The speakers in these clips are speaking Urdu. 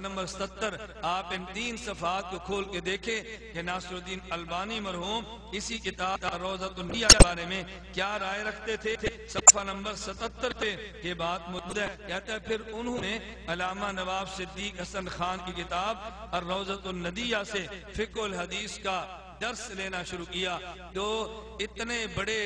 نمبر 77 آپ ان 3 صفحات کو کھول کے دیکھیں کہ ناصر الدین البانی مرحوم اسی کتاب روضۃ النیہ کے بارے میں کیا رائے رکھتے تھے۔ صفحہ نمبر 77 پہ یہ بات موجود ہے، کہتا ہے پھر انہوں نے علامہ نواب صدیق حسن خان کی کتاب الروضۃ الندیہ سے فقہ الحدیث کا درس لینا شروع کیا۔ تو اتنے بڑے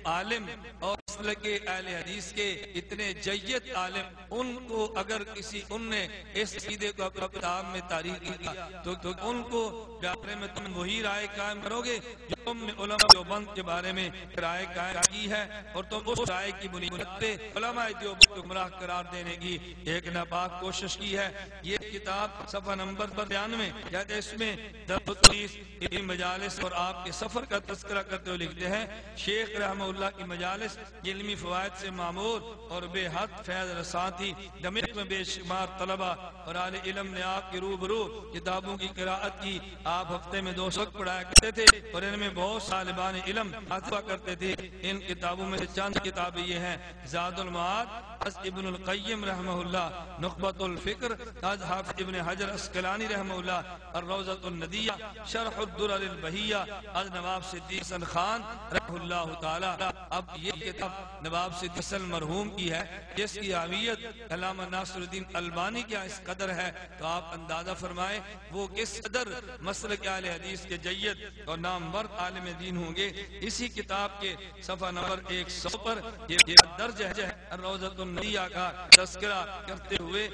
عالم اور مسلک اہل حدیث کے اتنے جید عالم، ان کو اگر ان نے اس عقیدے کو کتاب میں تاریخ کیا تو ان کو بارے میں تم وہی رائے قائم کرو گے جو تم نے علماء دیوبند کے بارے میں رائے قائم کی ہے، اور تم اس رائے کی بنیاد پہ علماء دیوبند کو گمراہ قرار دینے کی ایک ناپاک کوشش کی ہے۔ یہ کتاب صفحہ نمبر 92 کہتے ہیں اس میں مجالس اور آپ کے سفر کا تذکرہ کرتے ہوئے لکھتے ہیں شیخ رحمہ اللہ کی مجالس علمی فوائد سے معمور اور بے حد فیض رساں تھی۔ دمشق میں بے شمار طلبہ اور اہل علم نے آپ کے روبرو کتابوں کی قراءت کی۔ آپ ہفتے میں 2 وقت پڑھایا کرتے تھے اور ان میں بہت طالبان علم حاصل کرتے تھے۔ ان کتابوں میں سے چند کتابیں یہ ہیں: زاد المعاد از ابن القیم رحمہ اللہ، نخبۃ الفکر از حافظ ابن حجر اسقلانی رحمہ اللہ، الروضۃ الندیہ شرح الدرر البہیہ از نواب صدیق حسن خان رحمہ اللہ تعالی۔ اب یہ کتاب نواب صدیق حسن مرحوم کی ہے جس کی اہمیت علامہ ناصر الدین البانی کیا اس قدر ہے، تو آپ اندازہ فرمائیں وہ کس قدر مسلک اہل حدیث کے جید اور نامور عالم دین ہوں گے۔ اسی کتاب کے صفحہ نمبر 100 پر یہ درج ہے الروضۃ الندیہ کا تذکرہ کرتے ہوئے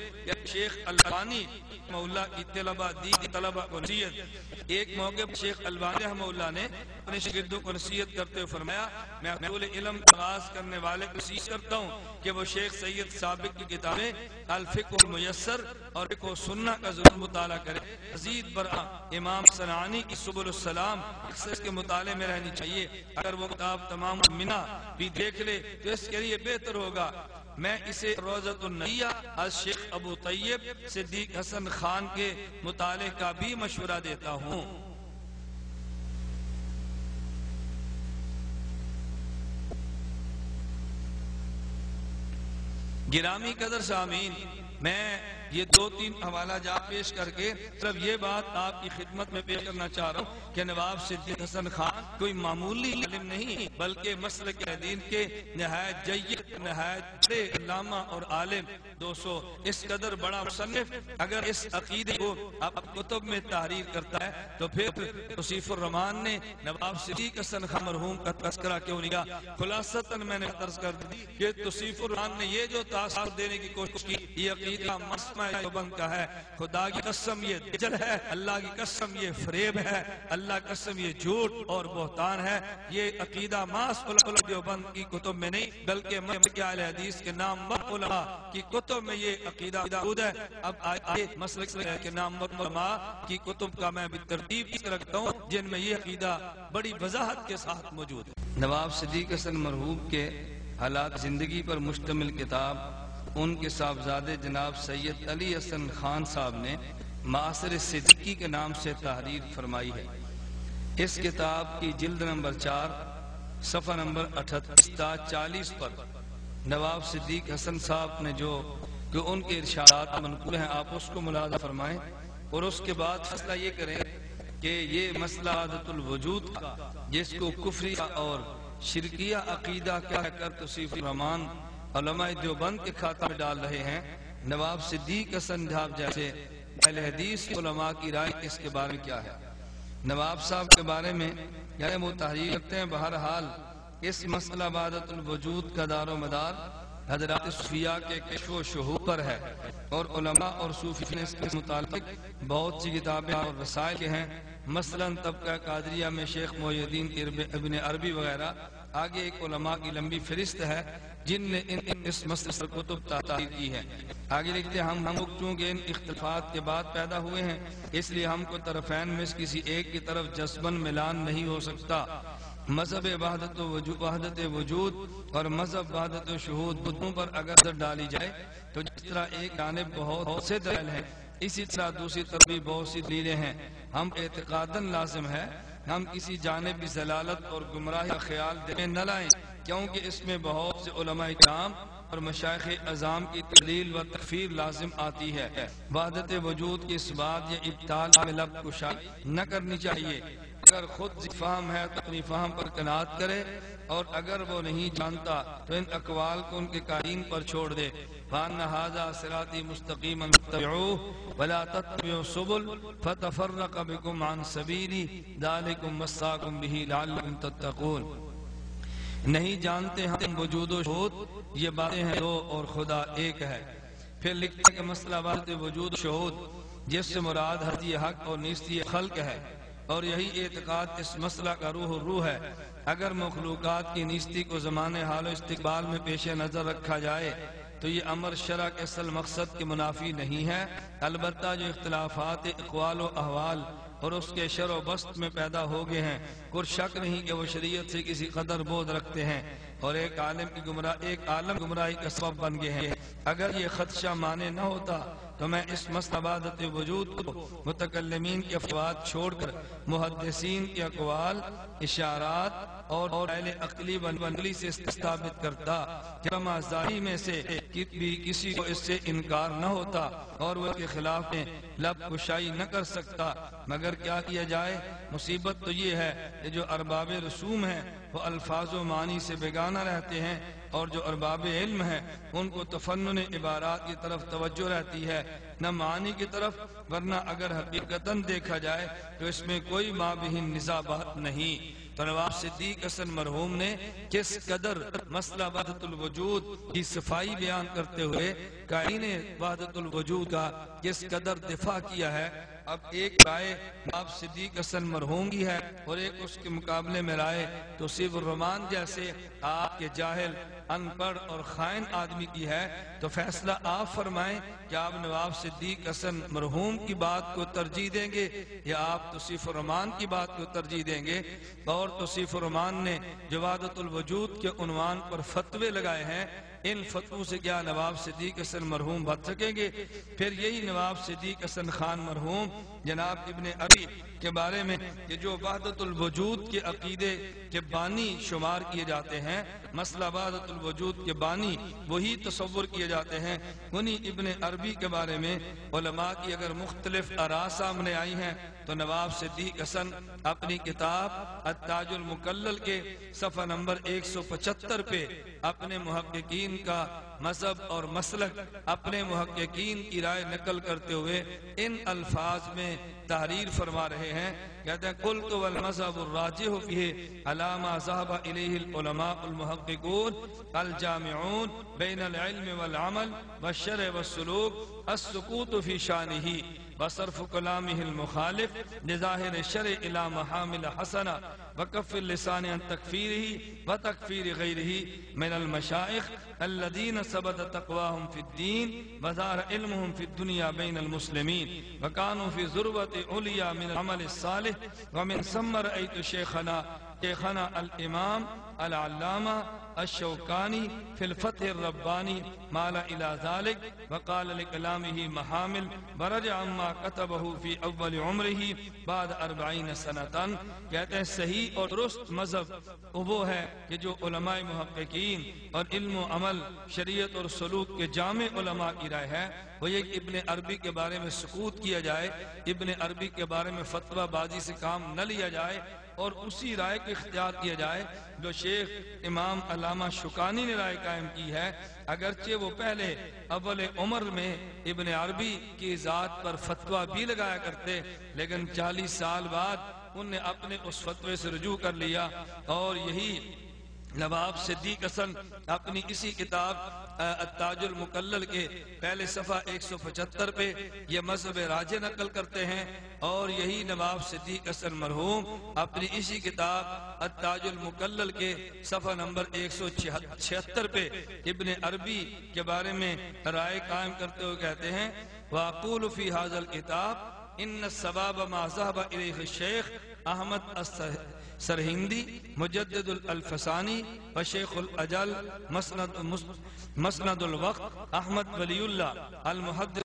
شیخ البانی رحمہ اللہ کی طلبہ کو نصیحت۔ ایک موقع پر شیخ البانی رحمہ اللہ نے اپنے شاگردوں کو نصیحت کرتے ہوئے فرمایا میں اصول علم آغاز کرنے والے کو نصیحت کرتا ہوں کہ وہ شیخ سید سابق کی کتابیں الفقہ المیسر اور فقہ سنہ کا ضرور مطالعہ کرے۔ مزید برآں امام صنعانی کی سبل السلام اکثر کے مطالعے میں رہنی چاہیے۔ اگر وہ کتاب تمام منا بھی دیکھ لے تو اس کے لیے بہتر ہوگا۔ میں اسے روضۃ الندیہ از شیخ ابو طیب صدیق حسن خان کے مطالعے کا بھی مشورہ دیتا ہوں۔ گرامی قدر سامعین، میں یہ 2-3 حوالہ جات پیش کر کے صرف یہ بات آپ کی خدمت میں پیش کرنا چاہ رہا ہوں کہ نواب صدیق حسن خان کوئی معمولی علم نہیں بلکہ مسلک دین کے نہایت جید، نہایت بڑے علامہ اور عالم۔ دوستو اس قدر بڑا مصنف اگر اس عقیدے کو اب کتب میں تحریر کرتا ہے تو پھر توصیف الرحمان نے نواب صدیق حسن خان مرحوم کا تذکرہ کیوں نہیں کیا؟ خلاصتاً میں نے عرض کر دی کہ توصیف الرحمان نے یہ جو تاثر دینے کی کوشش کی یہ عقیدہ مسمع دیوبند کا ہے۔ خدا کی قسم یہ دجل ہے، اللہ کی قسم یہ فریب ہے، اللہ کی قسم یہ جھوٹ اور بہتان ہے۔ یہ عقیدہ ماس علماء دیوبند کی کتب میں نہیں بلکہ مسلک اہل حدیث کے نامور علماء کی کتب میں یہ عقیدہ موجود ہے۔ اب آئے مسلک کے نامور علماء کی کتب کا میں بالترتیب رکھتا ہوں جن میں یہ عقیدہ بڑی وضاحت کے ساتھ موجود ہے۔ نواب صدیق حسن مرحوم کے حالات زندگی پر مشتمل کتاب ان کے صاحبزادے جناب سید علی حسن خان صاحب نے معاصر صدیقی کے نام سے تحریر فرمائی ہے۔ اس کتاب کی جلد نمبر 4 صفحہ نمبر 38 40 پر نواب صدیق حسن صاحب نے جو کہ ان کے ارشادات منقول ہیں آپ اس کو ملاحظہ فرمائیں اور اس کے بعد فیصلہ یہ کریں کہ یہ مسئلہ وحدت الوجود کا جس کو کفریہ اور شرکیہ عقیدہ کہہ کر توصیف الرحمان علماء دیوبند کے کھاتہ میں ڈال رہے ہیں، نواب صدیق حسن صاحب جیسے اہل حدیث علماء کی رائے اس کے بارے میں کیا ہے؟ نواب صاحب کے بارے میں یعنی وہ تحریر کرتے ہیں بہرحال اس مسئلہ وحدت الوجود کا دار و مدار حضرات صوفیاء کے کشف و شہود پر ہے اور علماء اور صوفی نے اس کے متعلق بہت سی کتابیں اور رسائل کے ہیں، مثلاً طبقہ قادریہ میں شیخ محی الدین ابن عربی وغیرہ، آگے ایک علماء کی لمبی فہرست ہے جن نے اس مسئلے پر کتب تحریر کی ہے۔ آگے لکھتے ہیں ہم چونکہ ان اختلافات کے بعد پیدا ہوئے ہیں اس لیے ہم کو طرفین میں سے کسی ایک کی طرف جذباً میلان نہیں ہو سکتا۔ مذہب وحدت وجود اور مذہب وحدت شہود بدوں پر اگر نظر ڈالی جائے تو جس طرح ایک جانب بہت سے دلائل ہیں اسی طرح دوسری طرف بھی بہت سی دلیلیں ہیں۔ ہم اعتقاداً لازم ہے ہم کسی جانب ضلالت اور گمراہی کا خیال دل میں نہ لائیں کیونکہ اس میں بہت سے علماء کرام اور مشائخ اعظام کی تدلیل و تکفیر لازم آتی ہے۔ وحدت وجود کی اس بات یا ابطال میں لب کشائی نہ کرنی چاہیے۔ اگر خود فہم ہے تو اپنی فہم پر قناعت کرے، اور اگر وہ نہیں جانتا تو ان اقوال کو ان کے قائلین پر چھوڑ دے۔ وَأَنَّ هَذَا صِرَاطِي مُسْتَقِيمًا فَاتَّبِعُوهُ وَلَا تَتَّبِعُوا السُّبُلَ فَتَفَرَّقَ بِكُمْ عَنْ سَبِيلِهِ ذَلِكُمْ وَصَّاكُمْ بِهِ لَعَلَّكُمْ تَتَّقُونَ۔ نہیں جانتے ہم وجود و شہود، یہ باتیں ہیں دو اور خدا ایک ہے۔ پھر لکھتا ہے کہ مسئلہ وحدت وجود و شہود جس سے مراد ہستی حق اور نیستی خلق ہے، اور یہی اعتقاد اس مسئلہ کا روح ہے۔ اگر مخلوقات کی نیستی کو زمانے حال و استقبال میں پیش نظر رکھا جائے تو یہ امر شرع کے اصل مقصد کے منافی نہیں ہے۔ البتہ جو اختلافات اقوال و احوال اور اس کے شر و بسط میں پیدا ہو گئے ہیں، کوئی شک نہیں کہ وہ شریعت سے کسی قدر بودھ رکھتے ہیں اور ایک عالم گمراہی کا سبب بن گئے ہیں۔ اگر یہ خدشہ مانے نہ ہوتا تو میں اس مسئلہ وحدت وجود کو متکلمین کے افواد چھوڑ کر محدثین کے اقوال، اشارات اور اہل عقلی بنگلی سے ثابت کرتا کہ علماء ظاہری میں سے بھی کسی کو اس سے انکار نہ ہوتا اور وہ کے خلاف میں لب کشائی نہ کر سکتا۔ مگر کیا کیا جائے؟ مصیبت تو یہ ہے کہ جو ارباب رسوم ہیں وہ الفاظ و معنی سے بیگانہ رہتے ہیں، اور جو ارباب علم ہیں ان کو تفنن عبارات کی طرف توجہ رہتی ہے، نہ معنی کی طرف، ورنہ اگر حقیقتاً دیکھا جائے تو اس میں کوئی مابہن نزاع بات نہیں۔ تو نواب صدیق حسن مرحوم نے کس قدر مسئلہ وحدت الوجود کی صفائی بیان کرتے ہوئے قائلین وحدت الوجود کا کس قدر دفاع کیا ہے۔ اب ایک رائے نواب صدیق حسن مرحوم کی ہے اور ایک اس کے مقابلے میں رائے توصیف الرحمان جیسے آپ کے جاہل، ان پڑھ اور خائن آدمی کی ہے۔ تو فیصلہ آپ فرمائیں کہ آپ نواب صدیق حسن مرحوم کی بات کو ترجیح دیں گے یا آپ توصیف الرحمان کی بات کو ترجیح دیں گے۔ اور توصیف الرحمان نے جو وحدت الوجود کے عنوان پر فتوے لگائے ہیں، ان فتووں سے کیا نواب صدیق حسن مرحوم بچ سکیں گے؟ پھر یہی نواب صدیق حسن خان مرحوم جناب ابن عربی کے بارے میں کہ جو وحدت الوجود کے عقیدے کے بانی شمار کیے جاتے ہیں، مسئلہ وحدت الوجود کے بانی وہی تصور کیے جاتے ہیں، انہی ابن عربی کے بارے میں علماء کی اگر مختلف آراء سامنے آئی ہیں تو نواب صدیق حسن اپنی کتاب التاج المکلل کے صفحہ نمبر 175 پہ اپنے محققین کا مذہب اور مسلک، اپنے محققین کی رائے نقل کرتے ہوئے ان الفاظ میں تحریر فرما رہے ہیں۔ کہتے ہیں قلت والمذہب الراجح فیہ علی ما ذهب الیہ العلماء المحققون الجامعون بین العلم والعمل والشرع والسلوک السکوت فی شانہ وصرف کلامه المخالف لظاہر الشرع الى محامل حسنہ وکف اللسان عن تکفیرہ وتکفیر غیرہ من المشائخ الذین ثبت تقواہم فی الدین وظہر علمہم فی الدنیا بین المسلمین وکانوا فی ذروۃ علیا من العمل الصالح ومن ثم رأیت شیخنا الامام العلامہ الشوکانی فی الفتح الربانی مالا الى ذلك وقال لکلامہ محامل ورجع عما کتبہ فی اول عمرہ بعد 40 سنتا۔ کہتے ہیں صحیح اور درست مذہب وہ ہے کہ جو علماء محققین اور علم و عمل، شریعت اور سلوک کے جامع علماء کی رائے ہے وہ یہ کہ ابن عربی کے بارے میں سکوت کیا جائے، ابن عربی کے بارے میں فتویٰ بازی سے کام نہ لیا جائے اور اسی رائے کو اختیار کیا جائے جو شیخ امام علامہ شوکانی نے رائے قائم کی ہے۔ اگرچہ وہ پہلے اول عمر میں ابن عربی کی ذات پر فتویٰ بھی لگایا کرتے، لیکن 40 سال بعد انہوں نے اپنے اس فتوے سے رجوع کر لیا، اور یہی نواب صدیق حسن اپنی اسی کتاب التاج المکلل کے پہلے صفحہ 175 پہ یہ مذہب راجح نقل کرتے ہیں، اور یہی نواب صدیق حسن مرحوم اپنی اسی کتاب التاج المکلل کے صفحہ نمبر 176 پہ ابن عربی کے بارے میں رائے قائم کرتے ہوئے کہتے ہیں وَأَقُولُ فِي هَذَا الْكِتَابِ إِنَّ السَّبَابَ مَا ذَهَبَ إِلَيْهِ الشَّيْخ احمد سرہندی مجدد الفسانی وشیخ الاجل مسند الوقت احمد ولی اللہ المحدث